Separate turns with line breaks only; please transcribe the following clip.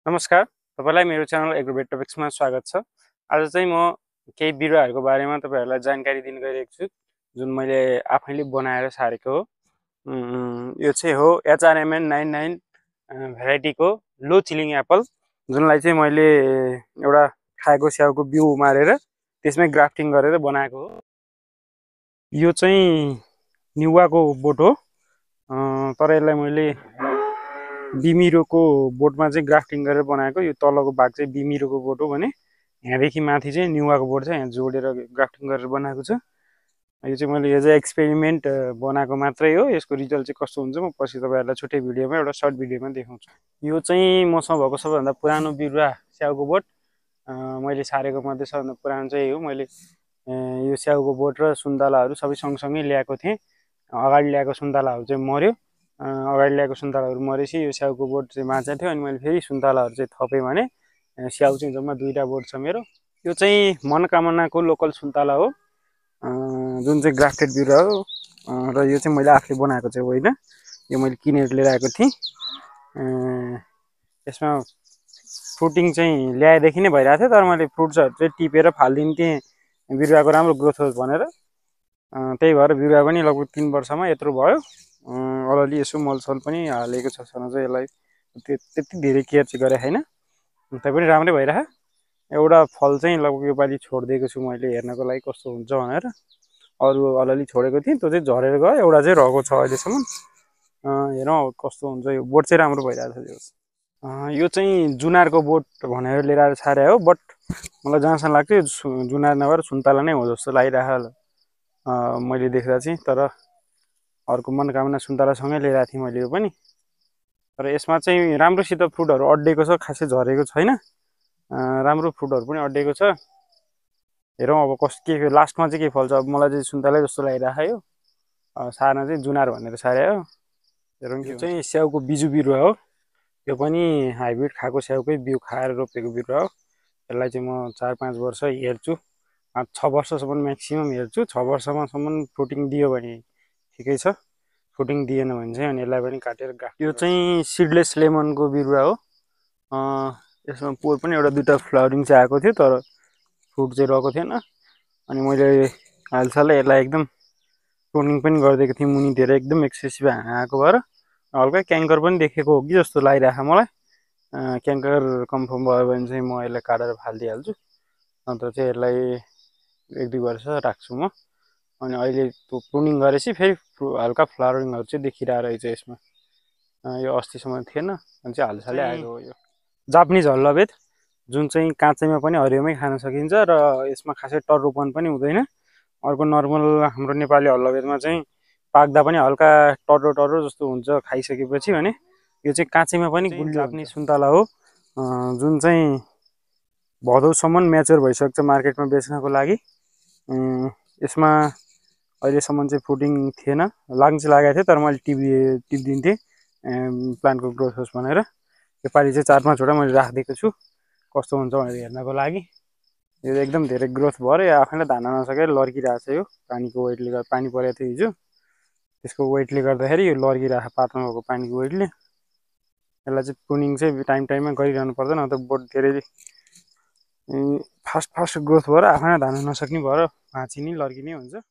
नमस्कार, तपाईलाई मेरो च्यानल एग्रोबेट टपिक्समा स्वागत छ। आज चाहिँ म केही बिरुवाहरूको बारेमा तपाईहरुलाई जानकारी दिन गइरहेको छु, जुन मैले आफैले बनाएर सारेको हो। यो चाहिँ हो HRMN 99 भेराइटीको लो चिलिङ एप्पल, जुनलाई चाहिँ मैले एउटा खाएको स्याउको बिउ उमारेर त्यसमै ग्राफ्टिङ गरेर बनाएको हो। यो चाहिँ निउवाको बोट हो, तर यसलाई मैले बिमिरोको बोटमा चाहिँ ग्राफ्टिङ गरेर बनाएको। यो तलको भाग चाहिँ बिमिरोको बोट हो भने यहाँदेखि माथि चाहिँ निउवाको बोट छ, यहाँ जोडेर ग्राफ्टिङ गरेर बनाएको छ। यो चाहिँ मैले एज अ एक्सपेरिमेन्ट बनाएको मात्रै हो। यसको रिजल्ट चाहिँ कस्तो हुन्छ म पछि तपाईहरुलाई छुट्टै भिडियोमा एउटा सर्ट भिडियोमा देखाउँछु। यो चाहिँ मसँग भएको सबैभन्दा पुरानो बिरुवा स्याउको बोट, मैले सारेको मध्ये सबैभन्दा पुरानो चाहिँ हो। मैले यो स्याउको बोट र सुन्तलाहरू सबै सँगसँगै ल्याएको थिएँ। अगाडि ल्याएको सुन्तलाहरू चाहिँ मर्यो, अगाडि ल्याएको सुन्तलाहरू मरेपछि यो स्याउको बोट चाहिँ बाँचेको थियो। अनि मैले फेरि सुन्तलाहरू चाहिँ थपेँ भने स्याउ चाहिँ जम्मा 2टा बोट छ मेरो। यो चाहिँ मनोकामनाको लोकल सुन्तला हो, जुन चाहिँ ग्राफ्टेड बिरुवा हो, र यो चाहिँ मैले आफूले बनाएको चाहिँ होइन, यो मैले किनेर लिएर आएको थिएँ। यसमा फ्रुटिङ चाहिँ ल्याएदेखि नै भइरहेको थियो, तर मैले फ्रुट्सहरू चाहिँ टिपेर फालिदिन्थेँ बिरुवाको राम्रो ग्रोथ होस् भनेर। त्यही भएर बिरुवा पनि लगभग 3 वर्षमा यत्रो भयो। अलिअलि यसो मलसल पनि हालेको छ, चाहिँ यसलाई त्यति धेरै केयर चाहिँ गरेको छैन, तैपनि राम्रै भइरह। एउटा फल चाहिँ लगभग योपालि छोडिदिएको छु मैले हेर्नको लागि कस्तो हुन्छ भनेर। अरू अलिअलि छोडेको थिएँ, त्यो चाहिँ झरेर गयो, एउटा चाहिँ रहेको छ अहिलेसम्म। हेरौँ अब कस्तो हुन्छ। यो बोट चाहिँ राम्रो भइरहेको छ। यो चाहिँ जुनारको बोट भनेर लिएर आएर छारे हो, बट मलाई जहाँसम्म लाग्छ यो जुनार नभएर सुन्तला नै हो जस्तो लागिरहेको मैले देख्दा चाहिँ। तर अर्को मनोकामना सुन्तलासँगै लिएर आएको थिएँ मैले यो पनि। तर यसमा चाहिँ राम्रोसित फ्रुटहरू अड्डेको छ, खासै झरेको छैन, राम्रो फ्रुटहरू पनि अड्डेको छ। हेरौँ अब के लास्टमा चाहिँ के फल्छ। अब मलाई चाहिँ सुन्तलै जस्तो लागिरहेको यो सार्न चाहिँ जुनार भनेर सारे हो। हेरौँ। यो चाहिँ स्याउको बिजु बिरुवा हो, यो पनि हाइब्रिड खाएको स्याउकै बिउ खाएर रोपेको बिरुवा हो। यसलाई चाहिँ म 4-5 वर्ष हेर्छु, 5-6 वर्षसम्म म्याक्सिमम हेर्छु। 6 वर्षमासम्म फ्रुटिङ दियो भने ठिकै छ, फ्रुटिङ दिएन भने चाहिँ अनि यसलाई पनि काटेर गाड्छु। यो चाहिँ सिडलेस लेमनको बिरुवा हो। यसमा पोर पनि एउटा 2टा फ्लावरिङ चाहिँ आएको थियो, तर फ्रुट चाहिँ रहेको थिएन। अनि मैले हालसालै यसलाई एकदम प्रुनिङ पनि गरिदिएको थिएँ, मुनि धेरै एकदम एक्सेसिभ आएको भएर। हल्का क्याङ्कर पनि देखेको हो कि जस्तो लागिरहेको मलाई। क्याङ्कर कन्फर्म भयो भने चाहिँ म यसलाई काटेर फालिदिइहाल्छु, अन्त चाहिँ यसलाई 1-2 वर्ष राख्छु म। अनि अहिले त्यो प्रुनिङ गरेपछि फेरि हल्का फ्लावरिङहरू चाहिँ देखिरहेको रहेछ यसमा। यो अस्तिसम्म थिएन, अनि चाहिँ हालसालै आएको हो। यो जापानिज हल्लभेद, जुन चाहिँ काँचैमा पनि हरियोमै खान सकिन्छ र यसमा खासै टर्रोपन पनि हुँदैन। अर्को नर्मल हाम्रो नेपाली हल्लभेदमा चाहिँ पाक्दा पनि हल्का टर्रो टर्रो जस्तो हुन्छ खाइसकेपछि भने, यो चाहिँ काँचैमा पनि गुलियो जापानिज सुन्तला हो, जुन चाहिँ भदौसम्म म्याच्योर भइसक्छ मार्केटमा बेच्नको लागि। यसमा अहिलेसम्म चाहिँ फ्रुटिङ थिएन, लाग्न चाहिँ लागेको थियो, तर मैले टिपिदिन्थेँ प्लान्टको ग्रोथ होस् भनेर। योपालि चाहिँ 4-5 वटा मैले राखिदिएको छु कस्तो हुन्छ भनेर हेर्नको लागि। यो एकदम धेरै ग्रोथ भएर यो आफैलाई धान्न नसकेर लड्किरहेको छ। यो पानीको वेटले गर्दा, पानी परेको थियो हिजो, त्यसको वेटले गर्दाखेरि यो लड्किरहेको पात्रमा भएको पानीको वेटले। यसलाई चाहिँ प्रुनिङ चाहिँ टाइममा गरिरहनु पर्दैन, अन्त बोट धेरै फास्ट ग्रोथ भएर आफैलाई धान्न नसक्ने भएर भाँचिने लड्किने हुन्छ।